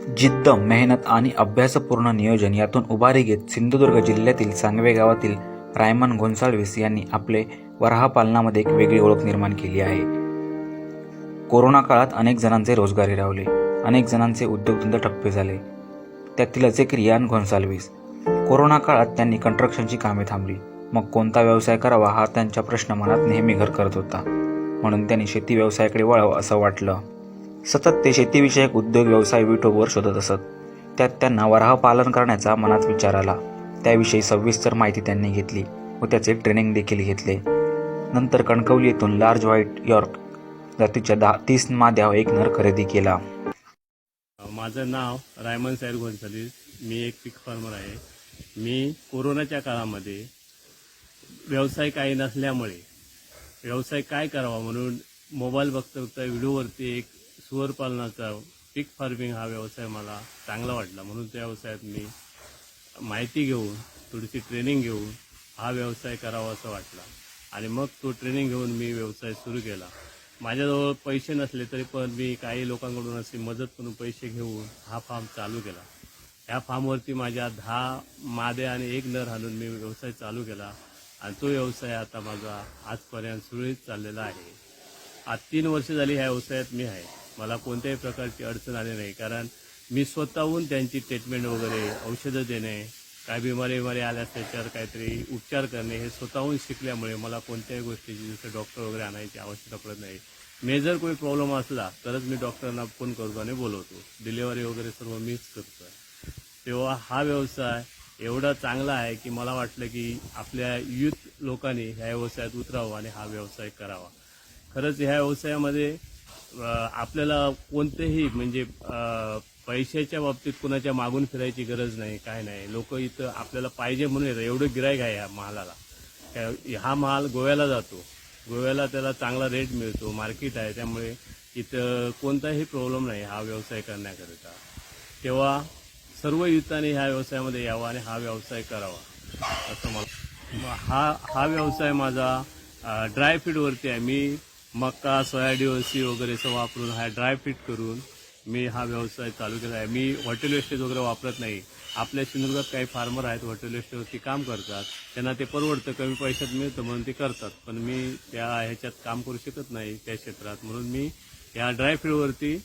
जिद्द, मेहनत आणि अभ्यासपूर्ण नियोजन यातून उभारी घेत सिंधुदुर्ग जिल्ह्यातील सांगवे गावातील रायमन गोन्साल्विस यांनी आपले वराह पालनामध्ये एक वेगळी ओळख निर्माण केली आहे. कोरोना काळात अनेक जणांचे रोजगार हिरावले, अनेक जणांचे उद्योगधंदे ठप्प झाले. त्यातीलच एक रियान गोन्साल्विस. कोरोना काळात त्यांनी कंस्ट्रक्शनची कामे थांबली. मग कोणता व्यवसाय करावा हा त्यांचा प्रश्न मनात नेहमी घर करत होता. म्हणून त्यांनी शेती व्यवसायाकडे वळावं असं वाटलं. सतत ते शेतीविषयक उद्योग व्यवसाय यूट्यूबवर शोधत असत. त्यात त्यांना वराह पालन करण्याचा मनात विचार आला. त्याविषयी सविस्तर माहिती त्यांनी घेतली व त्याचे ट्रेनिंग देखील घेतले. नंतर कणकवली येथून लार्ज व्हाईट यॉर्क जातीच्या 30 माद्या व एक नर खरेदी केला. माझं नाव रायमन सैर गोन्साल्विस. मी एक पिग फार्मर आहे. मी कोरोनाच्या काळामध्ये व्यवसाय काही नसल्यामुळे व्यवसाय काय करावा म्हणून मोबाईल बघता बघता व्हिडिओवरती एक सुअर पालनाचा पिग फार्मिंग हा व्यवसाय मला चांगला वाटला. म्हणून त्या व्यवसायात मी माहिती घेऊन थोडीशी ट्रेनिंग घेऊन हा व्यवसाय करावा असं वाटला आणि मग तो ट्रेनिंग घेऊन मी व्यवसाय सुरू केला. माझ्याजवळ पैसे नसले तरी पण मी काही लोकांकडून अशी मदत करून पैसे घेऊन हा फार्म चालू केला. ह्या फार्मवरती माझ्या 10 मादे आणि 1 नर आणून मी व्यवसाय चालू केला आणि तो व्यवसाय आता माझा आजपर्यंत सुरळीत चाललेला आहे. आज 3 वर्ष झाली ह्या व्यवसायात मी आहे. मला कोणत्याही प्रकारची अडचण आली नाही, कारण मी स्वतःहून त्यांची ट्रीटमेंट वगैरे औषधं देणे, काय बिमारी आल्यास त्याच्यावर काहीतरी उपचार करणे हे स्वतःहून शिकल्यामुळे मला कोणत्याही गोष्टीची जसं डॉक्टर वगैरे आणायची आवश्यकता पडत नाही. मेजर कोई प्रॉब्लेम असला तरच मी डॉक्टरांना फोन करतो आणि बोलवतो. डिलिव्हरी वगैरे सर्व मीच करतो. तेव्हा हा व्यवसाय एवढा चांगला आहे की मला वाटलं की आपल्या यूथ लोकांनी ह्या व्यवसायात उतरावं आणि हा व्यवसाय करावा. खरंच ह्या व्यवसायामध्ये आपल्याला कोणतेही म्हणजे पैशाच्या बाबतीत कुणाच्या मागून फिरायची गरज नाही, काय नाही. लोक इथं आपल्याला पाहिजे म्हणून येतात. एवढं गिराईक आहे ह्या मालाला. हा माल गोव्याला जातो, गोव्याला त्याला चांगला रेट मिळतो, मार्केट आहे. त्यामुळे इथं कोणताही प्रॉब्लेम नाही हा व्यवसाय करण्याकरिता. तेव्हा सर्व युवकांनी ह्या व्यवसायामध्ये यावं आणि हा व्यवसाय करावा असं मला. हा व्यवसाय माझा ड्रायफ्रूटवरती आहे. मी मका, सोयाडीओसी वगैरे असं वापरून हा ड्रायफ्रूट करून मी हा व्यवसाय चालू केला आहे. मी हॉटेल वेस्टेज वगैरे वापरत नाही. आपल्या सिंधुदुर्गात काही फार्मर आहेत हॉटेल वेस्टेजवरती काम करतात, त्यांना ते परवडतं, कमी पैशात मिळतं म्हणून ते करतात. पण मी त्या ह्याच्यात काम करू शकत नाही त्या क्षेत्रात, म्हणून मी या ड्रायफ्रूटवरती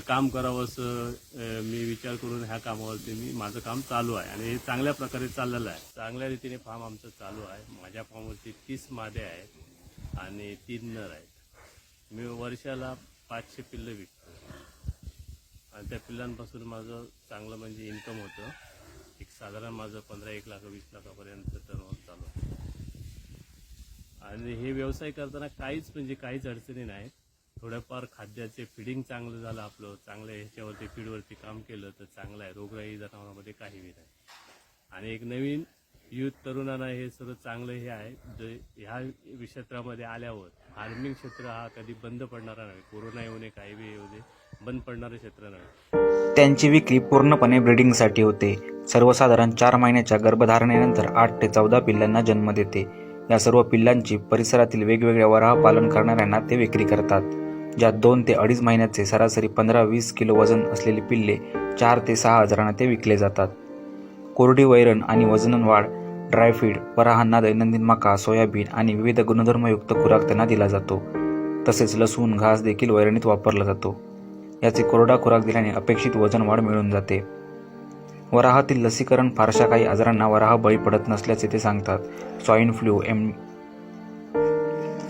काम करावं असं मी विचार करून ह्या कामावरती माझं काम चालू आहे आणि हे चांगल्या प्रकारे चाललेलं आहे. चांगल्या रीतीने फार्म आमचं चालू आहे. माझ्या फार्मवरती 30 मादे आहेत आणि 3 नर आहेत. मी वर्षाला 500 पिल्लं विकतो आणि त्या पिल्लांपासून माझं चांगलं म्हणजे इन्कम होतं. एक साधारण माझं 15-1 लाख 20 लाखापर्यंत टर्नओव्हर चालू आहे. आणि हे व्यवसाय करताना काहीच अडचणी नाहीत. थोड्याफार खाद्याचे फिडिंग चांगलं झालं, आपलं चांगलं ह्याच्यावरती फीडवरती काम केलं तर चांगलं आहे. रोगराई जनावरांमध्ये काही नाही. आणि एक नवीन युथ तरुणांना हे सर्व चांगलं हे आहे. जे ह्या क्षेत्रामध्ये आल्यावर फार्मिंग क्षेत्र हा कधी बंद पडणारा नाही. कोरोना येऊ नये, काही बी येऊ दे, बंद पडणारं क्षेत्र नाही. त्यांची विक्री पूर्णपणे ब्रीडिंगसाठी होते. सर्वसाधारण 4 महिन्याच्या गर्भधारणेनंतर 8 ते 14 पिल्लांना जन्म देते. या सर्व पिल्लांची परिसरातील वेगवेगळ्या वराह पालन करणाऱ्यांना ते विक्री करतात. ज्यात 2 ते 2.5 महिन्याचे सरासरी 15-20 किलो वजन असलेली पिल्ले 4 ते 6 हजारांना ते विकले जातात. कोरडी वैरण आणि वजन वाढ ड्रायफीड वराहांना दैनंदिन मका, सोयाबीन आणि विविध गुणधर्मयुक्त खुराक त्यांना दिला जातो. तसेच लसूण, घास देखील वैरणीत वापरला जातो. याचे कोरडा खुराक दिल्याने अपेक्षित वजन वाढ मिळून जाते. वराहातील लसीकरण फारशा काही आजारांना वराह बळी पडत नसल्याचे ते सांगतात. स्वाईन फ्लू,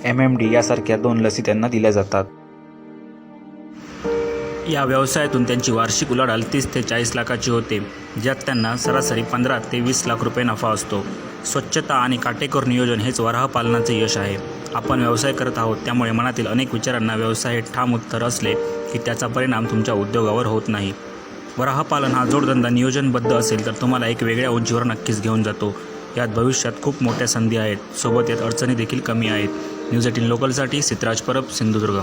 MMD यासारख्या 2 लसी त्यांना दिल्या जातात. या व्यवसायातून त्यांची वार्षिक उलाढाल 30 ते 40 लाखाची होते, ज्यात त्यांना सरासरी 15 ते 20 लाख रुपये नफा असतो. स्वच्छता आणि काटेकोर नियोजन हेच वराह पालनाचे यश आहे. आपण व्यवसाय करत आहोत, त्यामुळे मनातील अनेक विचारांना व्यवसाय हे ठाम उत्तर असले की त्याचा परिणाम तुमच्या उद्योगावर होत नाही. वराह पालन हा जोडधंदा नियोजनबद्ध असेल तर तुम्हाला एक वेगळ्या उंचीवर नक्कीच घेऊन जातो. यात भविष्यात खूप मोठ्या संधी आहेत. सोबत यात अडचणी देखील कमी आहेत. न्यूज 18 लोकलसाठी सिद्धराज परब, सिंधुदुर्ग.